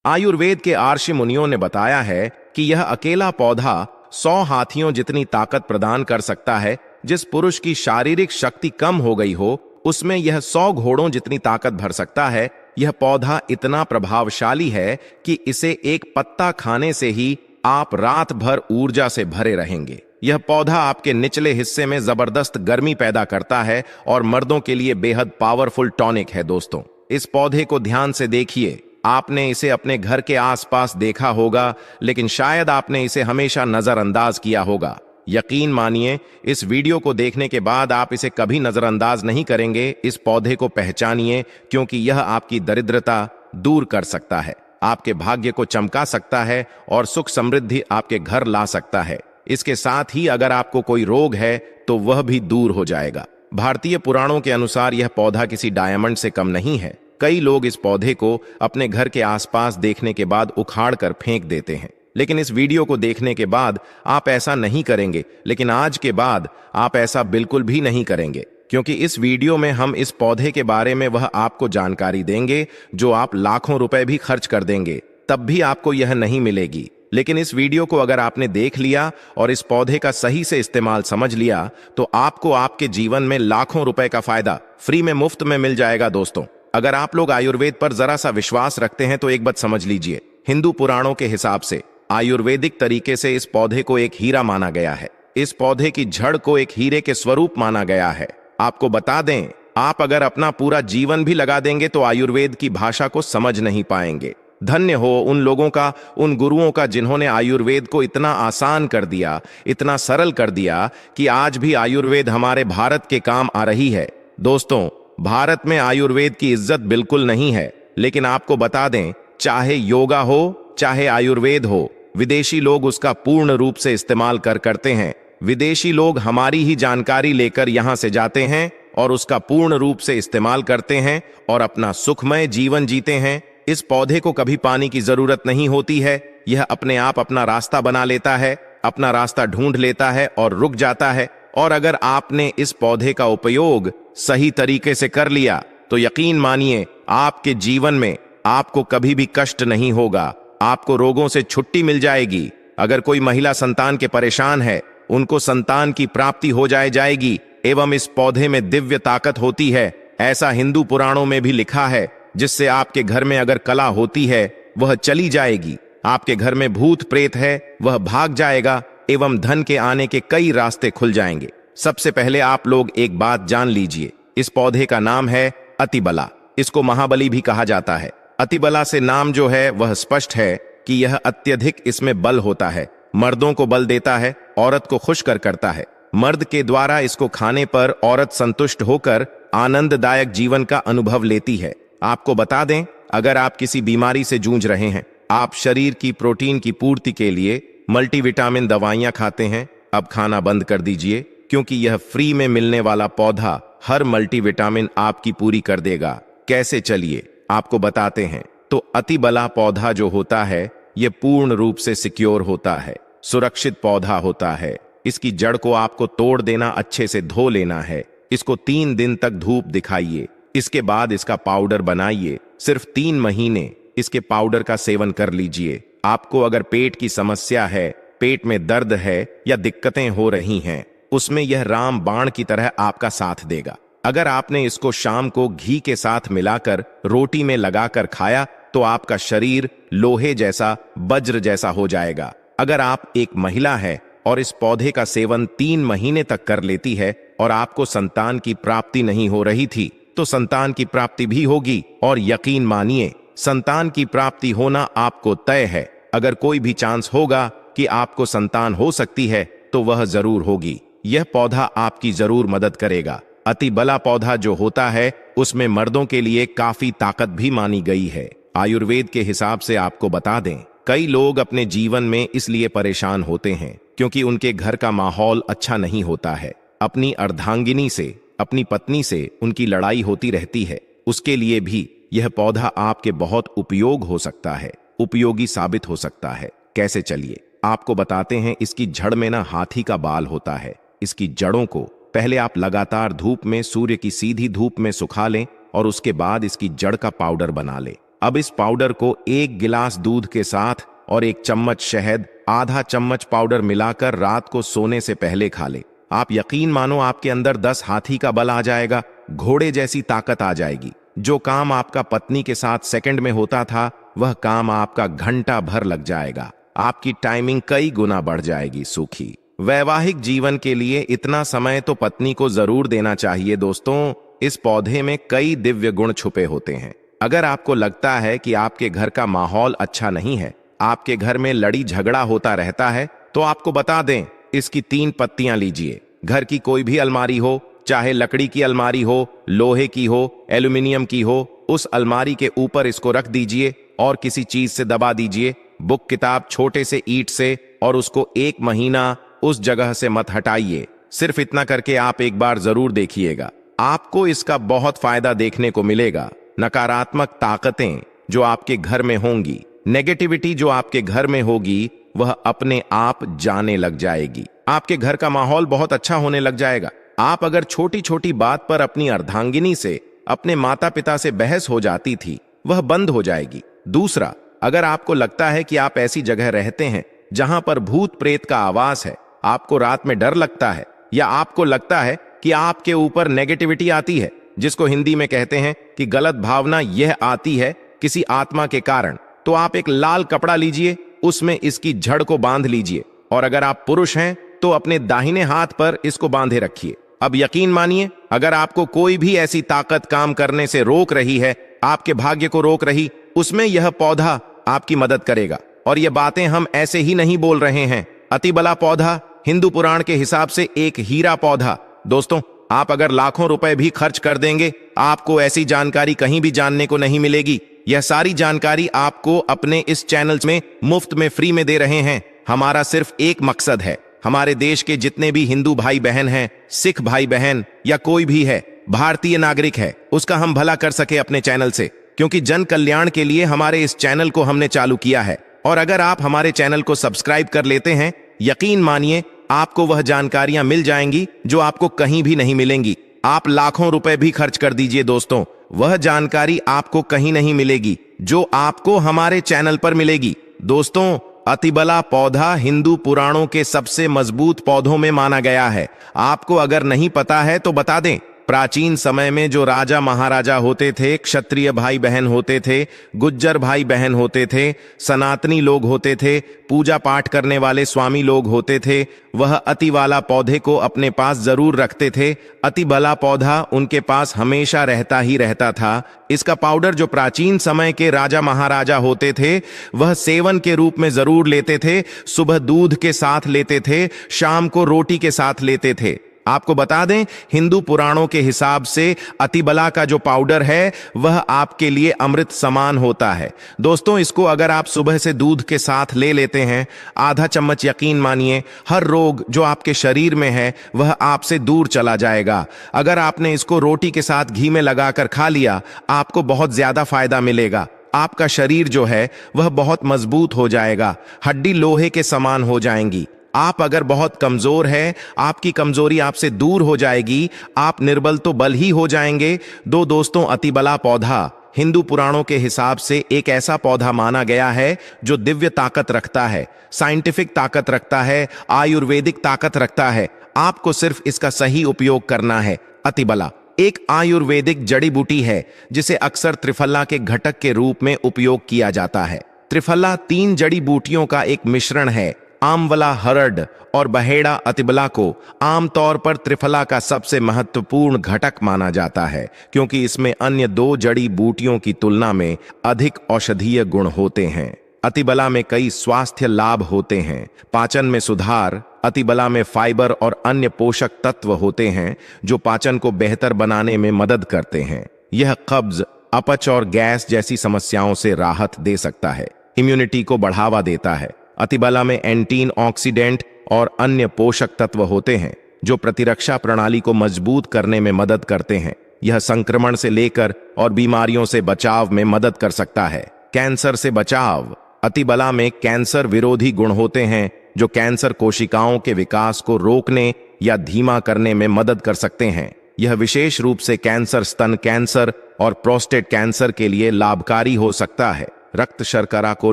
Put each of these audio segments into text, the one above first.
आयुर्वेद के आर्षि मुनियों ने बताया है कि यह अकेला पौधा 100 हाथियों जितनी ताकत प्रदान कर सकता है। जिस पुरुष की शारीरिक शक्ति कम हो गई हो, उसमें यह 100 घोड़ों जितनी ताकत भर सकता है। यह पौधा इतना प्रभावशाली है कि इसे एक पत्ता खाने से ही आप रात भर ऊर्जा से भरे रहेंगे। यह पौधा आपके निचले हिस्से में जबरदस्त गर्मी पैदा करता है और मर्दों के लिए बेहद पावरफुल टॉनिक है। दोस्तों, इस पौधे को ध्यान से देखिए। आपने इसे अपने घर के आसपास देखा होगा, लेकिन शायद आपने इसे हमेशा नजरअंदाज किया होगा। यकीन मानिए, इस वीडियो को देखने के बाद आप इसे कभी नजरअंदाज नहीं करेंगे। इस पौधे को पहचानिए, क्योंकि यह आपकी दरिद्रता दूर कर सकता है, आपके भाग्य को चमका सकता है और सुख समृद्धि आपके घर ला सकता है। इसके साथ ही अगर आपको कोई रोग है तो वह भी दूर हो जाएगा। भारतीय पुराणों के अनुसार यह पौधा किसी डायमंड से कम नहीं है। कई लोग इस पौधे को अपने घर के आसपास देखने के बाद उखाड़ कर फेंक देते हैं, लेकिन इस वीडियो को देखने के बाद आप ऐसा नहीं करेंगे। लेकिन आज के बाद आप ऐसा बिल्कुल भी नहीं करेंगे, क्योंकि इस वीडियो में हम इस पौधे के बारे में वह आपको जानकारी देंगे जो आप लाखों रुपए भी खर्च कर देंगे, तब भी आपको यह नहीं मिलेगी। लेकिन इस वीडियो को अगर आपने देख लिया और इस पौधे का सही से इस्तेमाल समझ लिया, तो आपको आपके जीवन में लाखों रुपए का फायदा फ्री में, मुफ्त में मिल जाएगा। दोस्तों, अगर आप लोग आयुर्वेद पर जरा सा विश्वास रखते हैं तो एक बात समझ लीजिए, हिंदू पुराणों के हिसाब से आयुर्वेदिक तरीके से इस पौधे को एक हीरा माना गया है। इस पौधे की जड़ को एक हीरे के स्वरूप माना गया है। आपको बता दें, आप अगर अपना पूरा जीवन भी लगा देंगे तो आयुर्वेद की भाषा को समझ नहीं पाएंगे। धन्य हो उन लोगों का, उन गुरुओं का, जिन्होंने आयुर्वेद को इतना आसान कर दिया, इतना सरल कर दिया कि आज भी आयुर्वेद हमारे भारत के काम आ रही है। दोस्तों, भारत में आयुर्वेद की इज्जत बिल्कुल नहीं है, लेकिन आपको बता दें, चाहे योगा हो चाहे आयुर्वेद हो, विदेशी लोग उसका पूर्ण रूप से इस्तेमाल करते हैं। विदेशी लोग हमारी ही जानकारी लेकर यहां से जाते हैं और उसका पूर्ण रूप से इस्तेमाल करते हैं और अपना सुखमय जीवन जीते हैं। इस पौधे को कभी पानी की जरूरत नहीं होती है। यह अपने आप अपना रास्ता बना लेता है, अपना रास्ता ढूंढ लेता है और रुक जाता है। और अगर आपने इस पौधे का उपयोग सही तरीके से कर लिया तो यकीन मानिए, आपके जीवन में आपको कभी भी कष्ट नहीं होगा। आपको रोगों से छुट्टी मिल जाएगी। अगर कोई महिला संतान के परेशान है, उनको संतान की प्राप्ति हो जाएगी। एवं इस पौधे में दिव्य ताकत होती है, ऐसा हिंदू पुराणों में भी लिखा है, जिससे आपके घर में अगर कला होती है वह चली जाएगी। आपके घर में भूत प्रेत है वह भाग जाएगा एवं धन के आने के कई रास्ते खुल जाएंगे। सबसे पहले आप लोग एक बात जान लीजिए, इस पौधे का नाम है अतिबला। इसको महाबली भी कहा जाता है। अतिबला से नाम जो है वह स्पष्ट है कि यह अत्यधिक इसमें बल होता है। मर्दों को बल देता है, औरत को खुश करता है। मर्द के द्वारा इसको खाने पर औरत संतुष्ट होकर आनंददायक जीवन का अनुभव लेती है। आपको बता दें, अगर आप किसी बीमारी से जूझ रहे हैं, आप शरीर की प्रोटीन की पूर्ति के लिए मल्टीविटामिन दवाइयां खाते हैं, अब खाना बंद कर दीजिए, क्योंकि यह फ्री में मिलने वाला पौधा हर मल्टीविटामिन आपकी पूरी कर देगा। कैसे, चलिए आपको बताते हैं। तो अतिबला पौधा जो होता है, यह पूर्ण रूप से सिक्योर होता है, सुरक्षित पौधा होता है। इसकी जड़ को आपको तोड़ देना, अच्छे से धो लेना है। इसको 3 दिन तक धूप दिखाइए, इसके बाद इसका पाउडर बनाइए। सिर्फ 3 महीने इसके पाउडर का सेवन कर लीजिए। आपको अगर पेट की समस्या है, पेट में दर्द है या दिक्कतें हो रही हैं, उसमें यह राम बाण की तरह आपका साथ देगा। अगर आपने इसको शाम को घी के साथ मिलाकर रोटी में लगाकर खाया तो आपका शरीर लोहे जैसा, वज्र जैसा हो जाएगा। अगर आप एक महिला है और इस पौधे का सेवन 3 महीने तक कर लेती है और आपको संतान की प्राप्ति नहीं हो रही थी, तो संतान की प्राप्ति भी होगी। और यकीन मानिए, संतान की प्राप्ति होना आपको तय है। अगर कोई भी चांस होगा कि आपको संतान हो सकती है तो वह जरूर होगी। यह पौधा आपकी जरूर मदद करेगा। अतिबला पौधा जो होता है, उसमें मर्दों के लिए काफी ताकत भी मानी गई है। आयुर्वेद के हिसाब से आपको बता दें, कई लोग अपने जीवन में इसलिए परेशान होते हैं क्योंकि उनके घर का माहौल अच्छा नहीं होता है। अपनी अर्धांगिनी से, अपनी पत्नी से उनकी लड़ाई होती रहती है। उसके लिए भी यह पौधा आपके बहुत उपयोग हो सकता है, उपयोगी साबित हो सकता है। कैसे, चलिए आपको बताते हैं। इसकी जड़ में ना हाथी का बाल होता है। इसकी जड़ों को पहले आप लगातार धूप में, सूर्य की सीधी धूप में सुखा लें और उसके बाद इसकी जड़ का पाउडर बना लें। अब इस पाउडर को 1 गिलास दूध के साथ और 1 चम्मच शहद, आधा चम्मच पाउडर मिलाकर रात को सोने से पहले खा ले। आप यकीन मानो आपके अंदर 10 हाथी का बल आ जाएगा, घोड़े जैसी ताकत आ जाएगी। जो काम आपका पत्नी के साथ सेकंड में होता था, वह काम आपका घंटा भर लग जाएगा। आपकी टाइमिंग कई गुना बढ़ जाएगी। सुखी वैवाहिक जीवन के लिए इतना समय तो पत्नी को जरूर देना चाहिए। दोस्तों, इस पौधे में कई दिव्य गुण छुपे होते हैं। अगर आपको लगता है कि आपके घर का माहौल अच्छा नहीं है, आपके घर में लड़ी झगड़ा होता रहता है, तो आपको बता दें, इसकी 3 पत्तियां लीजिए। घर की कोई भी अलमारी हो, चाहे लकड़ी की अलमारी हो, लोहे की हो, एल्यूमिनियम की हो, उस अलमारी के ऊपर इसको रख दीजिए और किसी चीज से दबा दीजिए, बुक किताब छोटे से ईंट से, और उसको 1 महीना उस जगह से मत हटाइए। सिर्फ इतना करके आप एक बार जरूर देखिएगा, आपको इसका बहुत फायदा देखने को मिलेगा। नकारात्मक ताकतें जो आपके घर में होंगी, नेगेटिविटी जो आपके घर में होगी, वह अपने आप जाने लग जाएगी। आपके घर का माहौल बहुत अच्छा होने लग जाएगा। आप अगर छोटी छोटी बात पर अपनी अर्धांगिनी से, अपने माता पिता से बहस हो जाती थी, वह बंद हो जाएगी। दूसरा, अगर आपको लगता है कि आप ऐसी जगह रहते हैं जहां पर भूत प्रेत का आवास है, आपको रात में डर लगता है, या आपको लगता है कि आपके ऊपर नेगेटिविटी आती है, जिसको हिंदी में कहते हैं कि गलत भावना यह आती है किसी आत्मा के कारण, तो आप एक लाल कपड़ा लीजिए, उसमें इसकी जड़ को बांध लीजिए, और अगर आप पुरुष हैं तो अपने दाहिने हाथ पर इसको बांधे रखिए। अब यकीन मानिए, अगर आपको कोई भी ऐसी ताकत काम करने से रोक रही है, आपके भाग्य को रोक रही, उसमें यह पौधा आपकी मदद करेगा। और ये बातें हम ऐसे ही नहीं बोल रहे हैं। अतिबला पौधा हिंदू पुराण के हिसाब से एक हीरा पौधा। दोस्तों, आप अगर लाखों रुपए भी खर्च कर देंगे, आपको ऐसी जानकारी कहीं भी जानने को नहीं मिलेगी। यह सारी जानकारी आपको अपने इस चैनल में मुफ्त में फ्री में दे रहे हैं। हमारा सिर्फ एक मकसद है, हमारे देश के जितने भी हिंदू भाई बहन हैं, सिख भाई बहन, या कोई भी है, भारतीय नागरिक है, उसका हम भला कर सके अपने चैनल से। क्योंकि जन कल्याण के लिए हमारे इस चैनल को हमने चालू किया है। और अगर आप हमारे चैनल को सब्सक्राइब कर लेते हैं, यकीन मानिए आपको वह जानकारियां मिल जाएंगी जो आपको कहीं भी नहीं मिलेंगी। आप लाखों रुपए भी खर्च कर दीजिए दोस्तों, वह जानकारी आपको कहीं नहीं मिलेगी जो आपको हमारे चैनल पर मिलेगी। दोस्तों, अतिबला पौधा हिंदू पुराणों के सबसे मजबूत पौधों में माना गया है। आपको अगर नहीं पता है तो बता दें, प्राचीन समय में जो राजा महाराजा होते थे, क्षत्रिय भाई बहन होते थे, गुज्जर भाई बहन होते थे, सनातनी लोग होते थे, पूजा पाठ करने वाले स्वामी लोग होते थे, वह अतिवाला पौधे को अपने पास जरूर रखते थे। अतिबला पौधा उनके पास हमेशा रहता ही रहता था। इसका पाउडर जो प्राचीन समय के राजा महाराजा होते थे, वह सेवन के रूप में जरूर लेते थे। सुबह दूध के साथ लेते थे, शाम को रोटी के साथ लेते थे। आपको बता दें, हिंदू पुराणों के हिसाब से अतिबला का जो पाउडर है, वह आपके लिए अमृत समान होता है। दोस्तों, इसको अगर आप सुबह से दूध के साथ ले लेते हैं, आधा चम्मच, यकीन मानिए हर रोग जो आपके शरीर में है वह आपसे दूर चला जाएगा। अगर आपने इसको रोटी के साथ घी में लगाकर खा लिया, आपको बहुत ज्यादा फायदा मिलेगा। आपका शरीर जो है वह बहुत मजबूत हो जाएगा, हड्डी लोहे के समान हो जाएंगी। आप अगर बहुत कमजोर है, आपकी कमजोरी आपसे दूर हो जाएगी, आप निर्बल तो बल ही हो जाएंगे। दोस्तों, अतिबला पौधा हिंदू पुराणों के हिसाब से एक ऐसा पौधा माना गया है जो दिव्य ताकत रखता है, साइंटिफिक ताकत रखता है, आयुर्वेदिक ताकत रखता है। आपको सिर्फ इसका सही उपयोग करना है। अतिबला एक आयुर्वेदिक जड़ी बूटी है जिसे अक्सर त्रिफला के घटक के रूप में उपयोग किया जाता है। त्रिफला 3 जड़ी बूटियों का एक मिश्रण है। आमवला, हरड और बहेड़ा अतिबला को आमतौर पर त्रिफला का सबसे महत्वपूर्ण घटक माना जाता है, क्योंकि इसमें अन्य 2 जड़ी बूटियों की तुलना में अधिक औषधीय गुण होते हैं। अतिबला में कई स्वास्थ्य लाभ होते हैं। पाचन में सुधार, अतिबला में फाइबर और अन्य पोषक तत्व होते हैं जो पाचन को बेहतर बनाने में मदद करते हैं। यह कब्ज, अपच और गैस जैसी समस्याओं से राहत दे सकता है। इम्यूनिटी को बढ़ावा देता है। अतिबला में एंटी ऑक्सीडेंट और अन्य पोषक तत्व होते हैं जो प्रतिरक्षा प्रणाली को मजबूत करने में मदद करते हैं। यह संक्रमण से लेकर और बीमारियों से बचाव में मदद कर सकता है। कैंसर से बचाव, अतिबला में कैंसर विरोधी गुण होते हैं जो कैंसर कोशिकाओं के विकास को रोकने या धीमा करने में मदद कर सकते हैं। यह विशेष रूप से कैंसर, स्तन कैंसर और प्रोस्टेट कैंसर के लिए लाभकारी हो सकता है। रक्त शर्करा को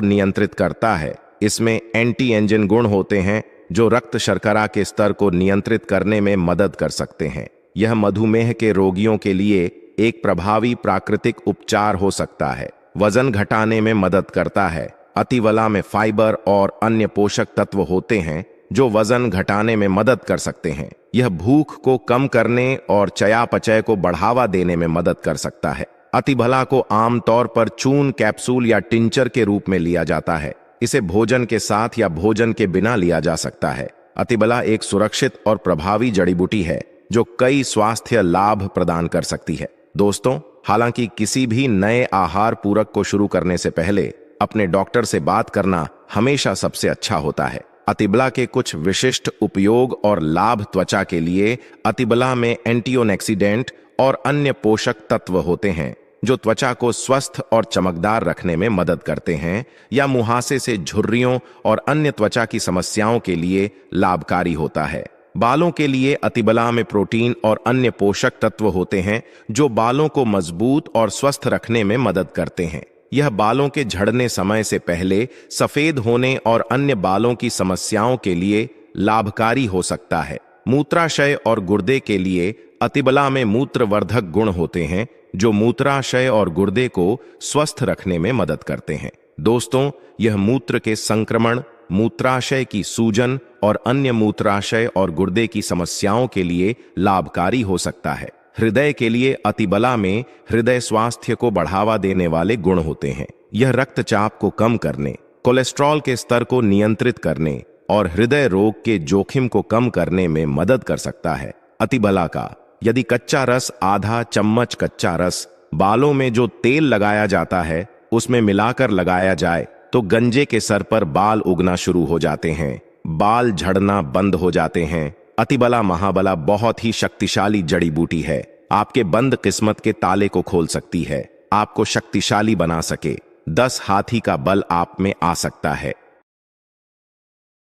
नियंत्रित करता है। इसमें एंटी एंजिन गुण होते हैं जो रक्त शर्करा के स्तर को नियंत्रित करने में मदद कर सकते हैं। यह मधुमेह के रोगियों के लिए एक प्रभावी प्राकृतिक उपचार हो सकता है। वजन घटाने में मदद करता है। अतिबला में फाइबर और अन्य पोषक तत्व होते हैं जो वजन घटाने में मदद कर सकते हैं। यह भूख को कम करने और चयापचय को बढ़ावा देने में मदद कर सकता है। अतिबला को आमतौर पर चूर्ण, कैप्सूल या टिंचर के रूप में लिया जाता है। इसे भोजन के साथ या भोजन के बिना लिया जा सकता है। अतिबला एक सुरक्षित और प्रभावी जड़ी बूटी है जो कई स्वास्थ्य लाभ प्रदान कर सकती है। दोस्तों, हालांकि किसी भी नए आहार पूरक को शुरू करने से पहले अपने डॉक्टर से बात करना हमेशा सबसे अच्छा होता है। अतिबला के कुछ विशिष्ट उपयोग और लाभ। त्वचा के लिए अतिबला में एंटीऑक्सीडेंट और अन्य पोषक तत्व होते हैं जो त्वचा को स्वस्थ और चमकदार रखने में मदद करते हैं या मुहासे से झुर्रियों और अन्य त्वचा की समस्याओं के लिए लाभकारी होता है। बालों के लिए अतिबला में प्रोटीन और अन्य पोषक तत्व होते हैं जो बालों को मजबूत और स्वस्थ रखने में मदद करते हैं। यह बालों के झड़ने समय से पहले, सफेद होने और अन्य बालों की समस्याओं के लिए लाभकारी हो सकता है। मूत्राशय और गुर्दे के लिए अतिबला में मूत्रवर्धक गुण होते हैं जो मूत्राशय और गुर्दे को स्वस्थ रखने में मदद करते हैं। दोस्तों, यह मूत्र के संक्रमण, मूत्राशय की सूजन और अन्य मूत्राशय और गुर्दे की समस्याओं के लिए लाभकारी हो सकता है। हृदय के लिए अतिबला में हृदय स्वास्थ्य को बढ़ावा देने वाले गुण होते हैं। यह रक्तचाप को कम करने, कोलेस्ट्रॉल के स्तर को नियंत्रित करने और हृदय रोग के जोखिम को कम करने में मदद कर सकता है। अतिबला का यदि कच्चा रस, आधा चम्मच कच्चा रस बालों में जो तेल लगाया जाता है उसमें मिलाकर लगाया जाए तो गंजे के सर पर बाल उगना शुरू हो जाते हैं, बाल झड़ना बंद हो जाते हैं। अतिबला महाबला बहुत ही शक्तिशाली जड़ी बूटी है। आपके बंद किस्मत के ताले को खोल सकती है, आपको शक्तिशाली बना सके। 10 हाथी का बल आप में आ सकता है।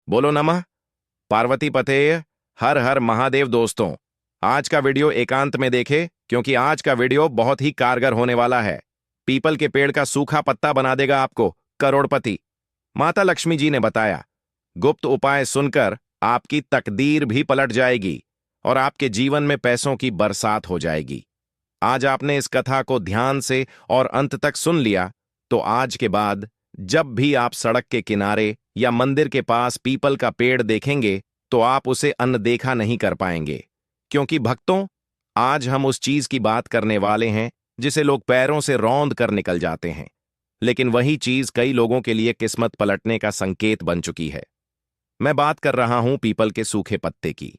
बोलो नमः पार्वती पते, हर हर महादेव। दोस्तों, आज का वीडियो एकांत में देखे क्योंकि आज का वीडियो बहुत ही कारगर होने वाला है। पीपल के पेड़ का सूखा पत्ता बना देगा आपको करोड़पति। माता लक्ष्मी जी ने बताया, गुप्त उपाय सुनकर आपकी तकदीर भी पलट जाएगी और आपके जीवन में पैसों की बरसात हो जाएगी। आज आपने इस कथा को ध्यान से और अंत तक सुन लिया तो आज के बाद जब भी आप सड़क के किनारे या मंदिर के पास पीपल का पेड़ देखेंगे तो आप उसे अनदेखा नहीं कर पाएंगे। क्योंकि भक्तों, आज हम उस चीज की बात करने वाले हैं जिसे लोग पैरों से रौंद कर निकल जाते हैं, लेकिन वही चीज कई लोगों के लिए किस्मत पलटने का संकेत बन चुकी है। मैं बात कर रहा हूं पीपल के सूखे पत्ते की।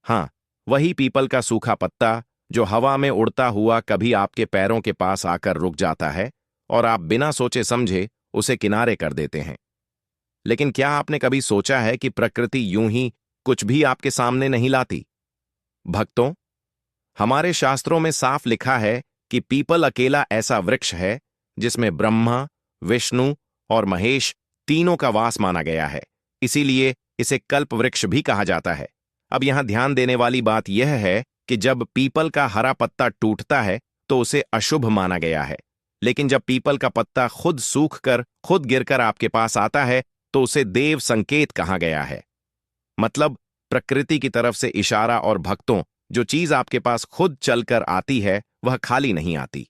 हां, वही पीपल का सूखा पत्ता जो हवा में उड़ता हुआ कभी आपके पैरों के पास आकर रुक जाता है और आप बिना सोचे समझे उसे किनारे कर देते हैं। लेकिन क्या आपने कभी सोचा है कि प्रकृति यूं ही कुछ भी आपके सामने नहीं लाती? भक्तों, हमारे शास्त्रों में साफ लिखा है कि पीपल अकेला ऐसा वृक्ष है जिसमें ब्रह्मा, विष्णु और महेश तीनों का वास माना गया है। इसीलिए इसे कल्प वृक्ष भी कहा जाता है। अब यहां ध्यान देने वाली बात यह है कि जब पीपल का हरा पत्ता टूटता है तो उसे अशुभ माना गया है, लेकिन जब पीपल का पत्ता खुद सूखकर, खुद गिरकर आपके पास आता है तो उसे देव संकेत कहा गया है। मतलब प्रकृति की तरफ से इशारा। और भक्तों, जो चीज आपके पास खुद चलकर आती है वह खाली नहीं आती।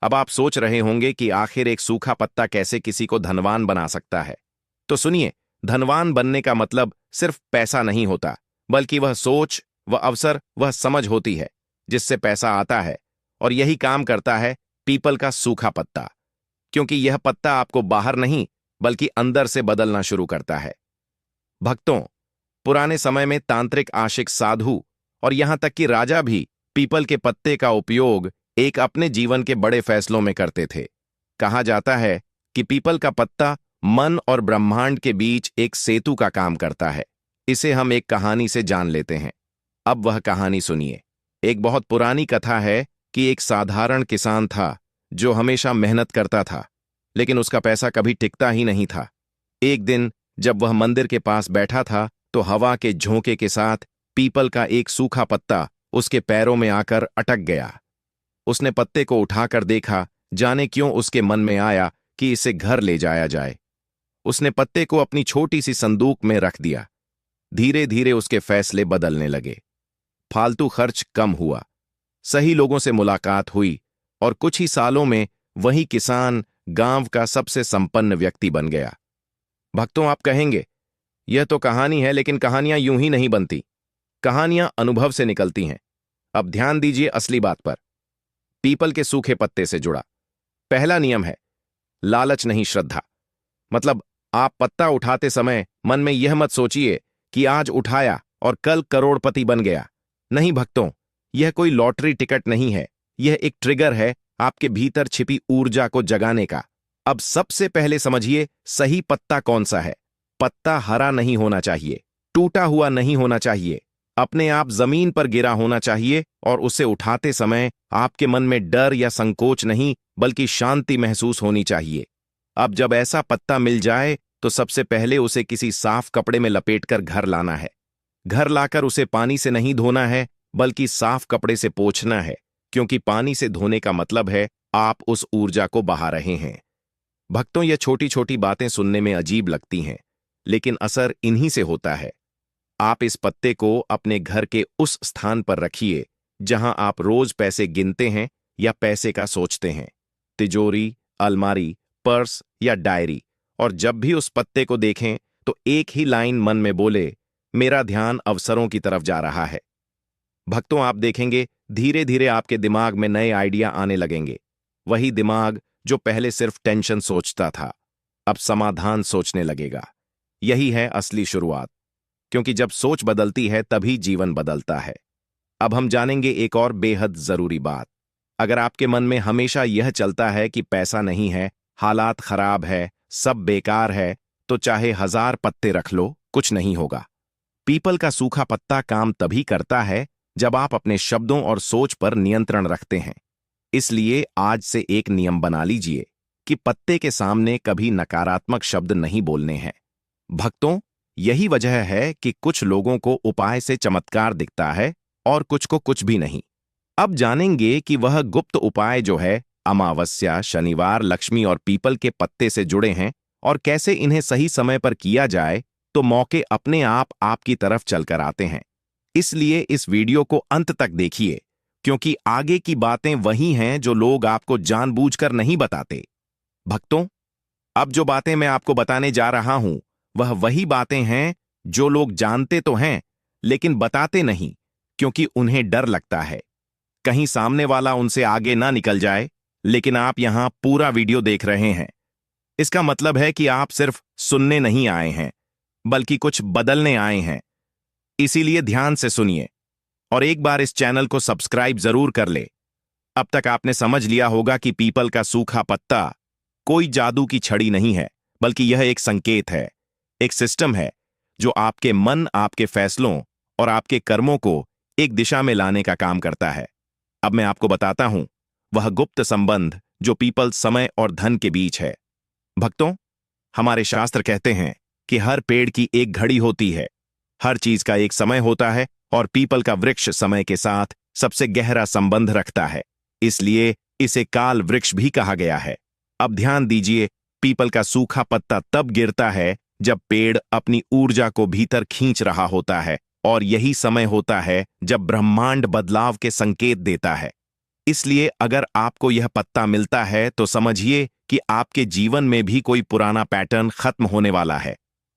अब आप सोच रहे होंगे कि आखिर एक सूखा पत्ता कैसे किसी को धनवान बना सकता है? तो सुनिए, धनवान बनने का मतलब सिर्फ पैसा नहीं होता, बल्कि वह सोच, वह अवसर, वह समझ होती है जिससे पैसा आता है। और यही काम करता है पीपल का सूखा पत्ता, क्योंकि यह पत्ता आपको बाहर नहीं बल्कि अंदर से बदलना शुरू करता है। भक्तों, पुराने समय में तांत्रिक, आशिक, साधु और यहां तक कि राजा भी पीपल के पत्ते का उपयोग एक अपने जीवन के बड़े फैसलों में करते थे। कहा जाता है कि पीपल का पत्ता मन और ब्रह्मांड के बीच एक सेतु का काम करता है। इसे हम एक कहानी से जान लेते हैं। अब वह कहानी सुनिए। एक बहुत पुरानी कथा है कि एक साधारण किसान था जो हमेशा मेहनत करता था, लेकिन उसका पैसा कभी टिकता ही नहीं था। एक दिन जब वह मंदिर के पास बैठा था तो हवा के झोंके के साथ पीपल का एक सूखा पत्ता उसके पैरों में आकर अटक गया। उसने पत्ते को उठाकर देखा, जाने क्यों उसके मन में आया कि इसे घर ले जाया जाए। उसने पत्ते को अपनी छोटी सी संदूक में रख दिया। धीरे धीरे उसके फैसले बदलने लगे। फालतू खर्च कम हुआ, सही लोगों से मुलाकात हुई और कुछ ही सालों में वही किसान गांव का सबसे संपन्न व्यक्ति बन गया। भक्तों, आप कहेंगे यह तो कहानी है, लेकिन कहानियां यूं ही नहीं बनती। कहानियां अनुभव से निकलती हैं। अब ध्यान दीजिए असली बात पर। पीपल के सूखे पत्ते से जुड़ा पहला नियम है लालच नहीं, श्रद्धा। मतलब आप पत्ता उठाते समय मन में यह मत सोचिए कि आज उठाया और कल करोड़पति बन गया। नहीं भक्तों, यह कोई लॉटरी टिकट नहीं है। यह एक ट्रिगर है आपके भीतर छिपी ऊर्जा को जगाने का। अब सबसे पहले समझिए सही पत्ता कौन सा है। पत्ता हरा नहीं होना चाहिए, टूटा हुआ नहीं होना चाहिए, अपने आप जमीन पर गिरा होना चाहिए और उसे उठाते समय आपके मन में डर या संकोच नहीं, बल्कि शांति महसूस होनी चाहिए। अब जब ऐसा पत्ता मिल जाए तो सबसे पहले उसे किसी साफ कपड़े में लपेटकर घर लाना है। घर लाकर उसे पानी से नहीं धोना है, बल्कि साफ कपड़े से पोंछना है, क्योंकि पानी से धोने का मतलब है आप उस ऊर्जा को बहा रहे हैं। भक्तों, ये छोटी छोटी बातें सुनने में अजीब लगती हैं, लेकिन असर इन्हीं से होता है। आप इस पत्ते को अपने घर के उस स्थान पर रखिए जहां आप रोज पैसे गिनते हैं या पैसे का सोचते हैं। तिजोरी, अलमारी, पर्स या डायरी। और जब भी उस पत्ते को देखें तो एक ही लाइन मन में बोले, मेरा ध्यान अवसरों की तरफ जा रहा है। भक्तों, आप देखेंगे धीरे धीरे आपके दिमाग में नए आइडिया आने लगेंगे। वही दिमाग जो पहले सिर्फ टेंशन सोचता था, अब समाधान सोचने लगेगा। यही है असली शुरुआत, क्योंकि जब सोच बदलती है तभी जीवन बदलता है। अब हम जानेंगे एक और बेहद जरूरी बात। अगर आपके मन में हमेशा यह चलता है कि पैसा नहीं है, हालात खराब है, सब बेकार है, तो चाहे 1000 पत्ते रख लो, कुछ नहीं होगा। पीपल का सूखा पत्ता काम तभी करता है जब आप अपने शब्दों और सोच पर नियंत्रण रखते हैं। इसलिए आज से एक नियम बना लीजिए कि पत्ते के सामने कभी नकारात्मक शब्द नहीं बोलने हैं। भक्तों, यही वजह है कि कुछ लोगों को उपाय से चमत्कार दिखता है और कुछ को कुछ भी नहीं। अब जानेंगे कि वह गुप्त उपाय जो है अमावस्या, शनिवार, लक्ष्मी और पीपल के पत्ते से जुड़े हैं और कैसे इन्हें सही समय पर किया जाए तो मौके अपने आप आपकी तरफ चलकर आते हैं। इसलिए इस वीडियो को अंत तक देखिए, क्योंकि आगे की बातें वही हैं जो लोग आपको जानबूझकर नहीं बताते। भक्तों, अब जो बातें मैं आपको बताने जा रहा हूं वह वही बातें हैं जो लोग जानते तो हैं लेकिन बताते नहीं, क्योंकि उन्हें डर लगता है कहीं सामने वाला उनसे आगे ना निकल जाए। लेकिन आप यहां पूरा वीडियो देख रहे हैं, इसका मतलब है कि आप सिर्फ सुनने नहीं आए हैं, बल्कि कुछ बदलने आए हैं। इसीलिए ध्यान से सुनिए और एक बार इस चैनल को सब्सक्राइब जरूर कर ले। अब तक आपने समझ लिया होगा कि पीपल का सूखा पत्ता कोई जादू की छड़ी नहीं है, बल्कि यह एक संकेत है, एक सिस्टम है जो आपके मन, आपके फैसलों और आपके कर्मों को एक दिशा में लाने का काम करता है। अब मैं आपको बताता हूं वह गुप्त संबंध जो पीपल, समय और धन के बीच है। भक्तों, हमारे शास्त्र कहते हैं कि हर पेड़ की एक घड़ी होती है, हर चीज का एक समय होता है और पीपल का वृक्ष समय के साथ सबसे गहरा संबंध रखता है, इसलिए इसे काल वृक्ष भी कहा गया है। अब ध्यान दीजिए, पीपल का सूखा पत्ता तब गिरता है जब पेड़ अपनी ऊर्जा को भीतर खींच रहा होता है, और यही समय होता है जब ब्रह्मांड बदलाव के संकेत देता है। इसलिए अगर आपको यह पत्ता मिलता है तो समझिए कि आपके जीवन में भी कोई पुराना पैटर्न खत्म होने वाला है।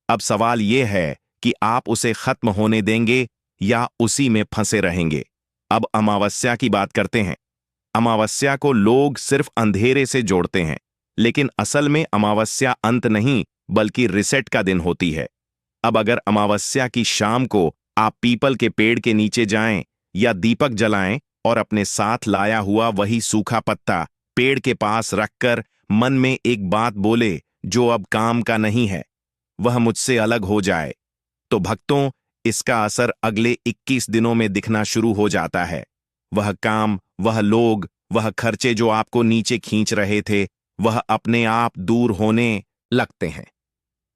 अब सवाल यह है कि आप उसे खत्म होने देंगे या उसी में फंसे रहेंगे। अब अमावस्या की बात करते हैं। अमावस्या को लोग सिर्फ अंधेरे से जोड़ते हैं, लेकिन असल में अमावस्या अंत नहीं, बल्कि रिसेट का दिन होती है। अब अगर अमावस्या की शाम को आप पीपल के पेड़ के नीचे जाएं या दीपक जलाएं और अपने साथ लाया हुआ वही सूखा पत्ता पेड़ के पास रखकर मन में एक बात बोले जो अब काम का नहीं है, वह मुझसे अलग हो जाए, तो भक्तों, इसका असर अगले 21 दिनों में दिखना शुरू हो जाता है। वह काम, वह लोग, वह खर्चे जो आपको नीचे खींच रहे थे, वह अपने आप दूर होने लगते हैं।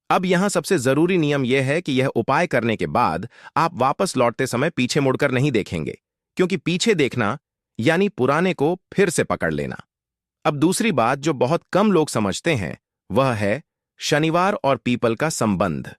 अब यहां सबसे जरूरी नियम यह है कि यह उपाय करने के बाद आप वापस लौटते समय पीछे मुड़कर नहीं देखेंगे, क्योंकि पीछे देखना यानी पुराने को फिर से पकड़ लेना। अब दूसरी बात जो बहुत कम लोग समझते हैं वह है शनिवार और पीपल का संबंध।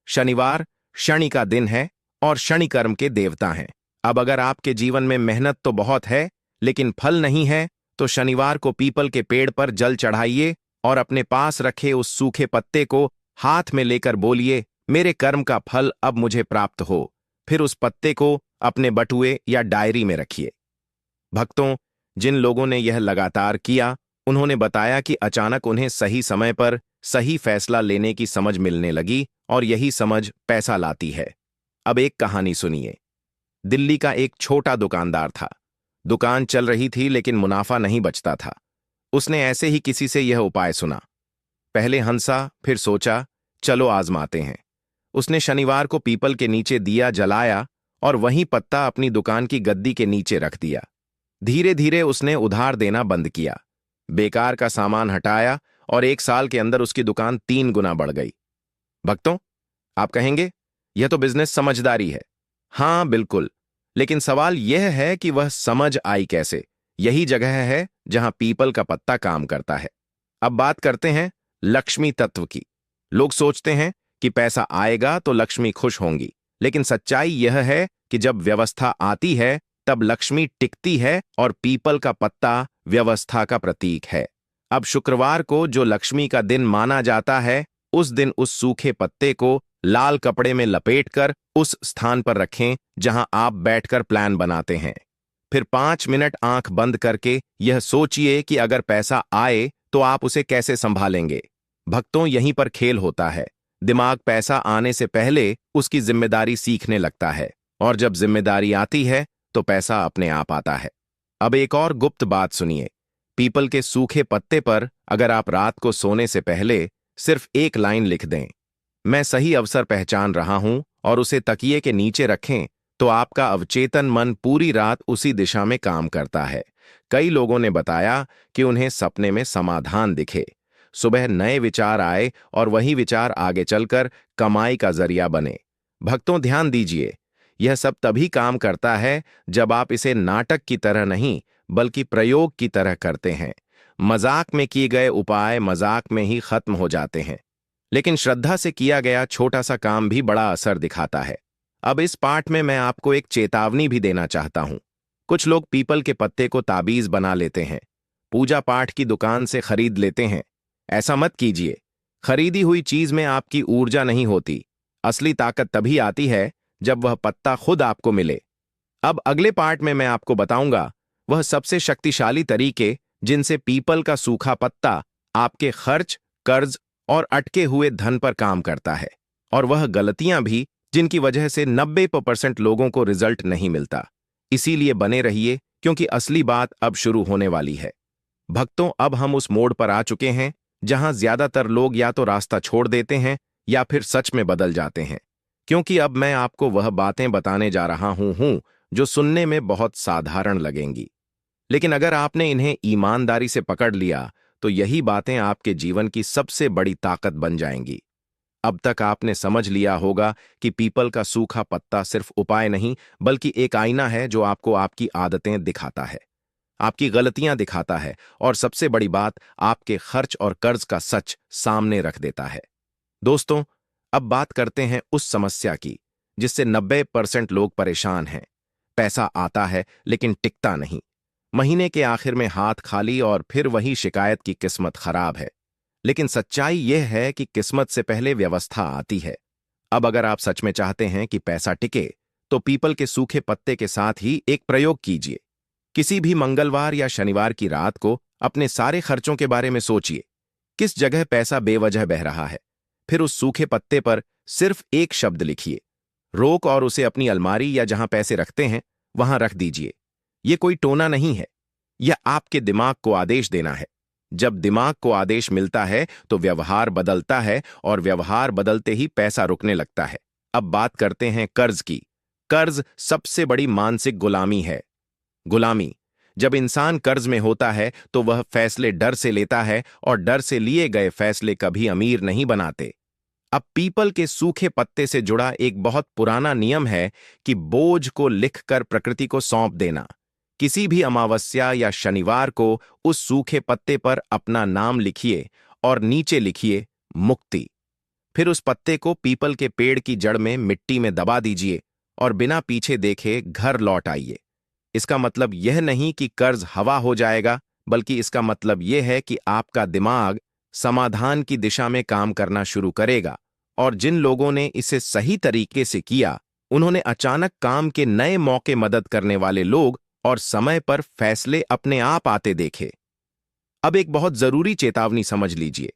शनिवार शनि का दिन है और शनि कर्म के देवता हैं। अब अगर आपके जीवन में मेहनत तो बहुत है लेकिन फल नहीं है, तो शनिवार को पीपल के पेड़ पर जल चढ़ाइए और अपने पास रखे उस सूखे पत्ते को हाथ में लेकर बोलिए, मेरे कर्म का फल अब मुझे प्राप्त हो। फिर उस पत्ते को अपने बटुए या डायरी में रखिए। भक्तों, जिन लोगों ने यह लगातार किया, उन्होंने बताया कि अचानक उन्हें सही समय पर सही फैसला लेने की समझ मिलने लगी और यही समझ पैसा लाती है। अब एक कहानी सुनिए। दिल्ली का एक छोटा दुकानदार था। दुकान चल रही थी लेकिन मुनाफा नहीं बचता था। उसने ऐसे ही किसी से यह उपाय सुना। पहले हंसा, फिर सोचा, चलो आजमाते हैं। उसने शनिवार को पीपल के नीचे दिया जलाया और वहीं पत्ता अपनी दुकान की गद्दी के नीचे रख दिया। धीरे धीरे उसने उधार देना बंद किया, बेकार का सामान हटाया और 1 साल के अंदर उसकी दुकान 3 गुना बढ़ गई। भक्तों, आप कहेंगे यह तो बिजनेस समझदारी है। हाँ बिल्कुल, लेकिन सवाल यह है कि वह समझ आई कैसे। यही जगह है जहां पीपल का पत्ता काम करता है। अब बात करते हैं लक्ष्मी तत्व की। लोग सोचते हैं कि पैसा आएगा तो लक्ष्मी खुश होंगी, लेकिन सच्चाई यह है कि जब व्यवस्था आती है तब लक्ष्मी टिकती है और पीपल का पत्ता व्यवस्था का प्रतीक है। अब शुक्रवार को जो लक्ष्मी का दिन माना जाता है, उस दिन उस सूखे पत्ते को लाल कपड़े में लपेटकर उस स्थान पर रखें जहां आप बैठकर प्लान बनाते हैं। फिर 5 मिनट आंख बंद करके यह सोचिए कि अगर पैसा आए तो आप उसे कैसे संभालेंगे। भक्तों, यहीं पर खेल होता है। दिमाग पैसा आने से पहले उसकी जिम्मेदारी सीखने लगता है और जब जिम्मेदारी आती है तो पैसा अपने आप आता है। अब एक और गुप्त बात सुनिए। पीपल के सूखे पत्ते पर अगर आप रात को सोने से पहले सिर्फ एक लाइन लिख दें, मैं सही अवसर पहचान रहा हूं, और उसे तकिए के नीचे रखें, तो आपका अवचेतन मन पूरी रात उसी दिशा में काम करता है। कई लोगों ने बताया कि उन्हें सपने में समाधान दिखे, सुबह नए विचार आए और वही विचार आगे चलकर कमाई का जरिया बने। भक्तों, ध्यान दीजिए, यह सब तभी काम करता है जब आप इसे नाटक की तरह नहीं बल्कि प्रयोग की तरह करते हैं। मजाक में किए गए उपाय मजाक में ही खत्म हो जाते हैं, लेकिन श्रद्धा से किया गया छोटा सा काम भी बड़ा असर दिखाता है। अब इस पाठ में मैं आपको एक चेतावनी भी देना चाहता हूं। कुछ लोग पीपल के पत्ते को ताबीज बना लेते हैं, पूजा पाठ की दुकान से खरीद लेते हैं। ऐसा मत कीजिए। खरीदी हुई चीज में आपकी ऊर्जा नहीं होती। असली ताकत तभी आती है जब वह पत्ता खुद आपको मिले। अब अगले पार्ट में मैं आपको बताऊंगा वह सबसे शक्तिशाली तरीके जिनसे पीपल का सूखा पत्ता आपके खर्च, कर्ज और अटके हुए धन पर काम करता है, और वह गलतियां भी जिनकी वजह से 90% लोगों को रिजल्ट नहीं मिलता। इसीलिए बने रहिए, क्योंकि असली बात अब शुरू होने वाली है। भक्तों, अब हम उस मोड़ पर आ चुके हैं जहां ज्यादातर लोग या तो रास्ता छोड़ देते हैं या फिर सच में बदल जाते हैं, क्योंकि अब मैं आपको वह बातें बताने जा रहा हूं जो सुनने में बहुत साधारण लगेंगी, लेकिन अगर आपने इन्हें ईमानदारी से पकड़ लिया तो यही बातें आपके जीवन की सबसे बड़ी ताकत बन जाएंगी। अब तक आपने समझ लिया होगा कि पीपल का सूखा पत्ता सिर्फ उपाय नहीं बल्कि एक आईना है जो आपको आपकी आदतें दिखाता है, आपकी गलतियां दिखाता है और सबसे बड़ी बात, आपके खर्च और कर्ज का सच सामने रख देता है। दोस्तों, अब बात करते हैं उस समस्या की जिससे 90% लोग परेशान हैं। पैसा आता है लेकिन टिकता नहीं। महीने के आखिर में हाथ खाली और फिर वही शिकायत की किस्मत खराब है। लेकिन सच्चाई यह है कि किस्मत से पहले व्यवस्था आती है। अब अगर आप सच में चाहते हैं कि पैसा टिके तो पीपल के सूखे पत्ते के साथ ही एक प्रयोग कीजिए। किसी भी मंगलवार या शनिवार की रात को अपने सारे खर्चों के बारे में सोचिए, किस जगह पैसा बेवजह बह रहा है। फिर उस सूखे पत्ते पर सिर्फ एक शब्द लिखिए, रोक, और उसे अपनी अलमारी या जहां पैसे रखते हैं वहां रख दीजिए। यह कोई टोना नहीं है, यह आपके दिमाग को आदेश देना है। जब दिमाग को आदेश मिलता है तो व्यवहार बदलता है और व्यवहार बदलते ही पैसा रुकने लगता है। अब बात करते हैं कर्ज की। कर्ज सबसे बड़ी मानसिक गुलामी है। गुलामी, जब इंसान कर्ज में होता है तो वह फैसले डर से लेता है और डर से लिए गए फैसले कभी अमीर नहीं बनाते। अब पीपल के सूखे पत्ते से जुड़ा एक बहुत पुराना नियम है कि बोझ को लिखकर प्रकृति को सौंप देना। किसी भी अमावस्या या शनिवार को उस सूखे पत्ते पर अपना नाम लिखिए और नीचे लिखिए मुक्ति। फिर उस पत्ते को पीपल के पेड़ की जड़ में मिट्टी में दबा दीजिए और बिना पीछे देखे घर लौट आइए। इसका मतलब यह नहीं कि कर्ज हवा हो जाएगा, बल्कि इसका मतलब यह है कि आपका दिमाग समाधान की दिशा में काम करना शुरू करेगा। और जिन लोगों ने इसे सही तरीके से किया, उन्होंने अचानक काम के नए मौके, मदद करने वाले लोग और समय पर फैसले अपने आप आते देखे। अब एक बहुत जरूरी चेतावनी समझ लीजिए।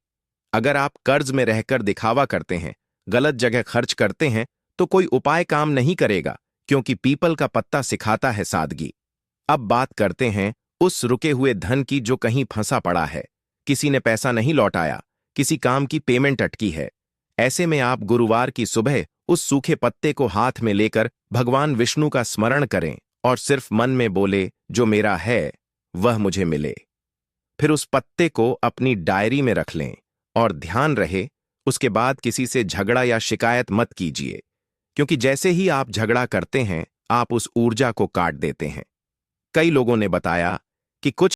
अगर आप कर्ज में रहकर दिखावा करते हैं, गलत जगह खर्च करते हैं, तो कोई उपाय काम नहीं करेगा, क्योंकि पीपल का पत्ता सिखाता है सादगी। अब बात करते हैं उस रुके हुए धन की जो कहीं फंसा पड़ा है। किसी ने पैसा नहीं लौटाया, किसी काम की पेमेंट अटकी है। ऐसे में आप गुरुवार की सुबह उस सूखे पत्ते को हाथ में लेकर भगवान विष्णु का स्मरण करें और सिर्फ मन में बोले, जो मेरा है वह मुझे मिले। फिर उस पत्ते को अपनी डायरी में रख लें और ध्यान रहे, उसके बाद किसी से झगड़ा या शिकायत मत कीजिए, क्योंकि जैसे ही आप झगड़ा करते हैं, आप उस ऊर्जा को काट देते हैं। कई लोगों ने बताया कि कुछ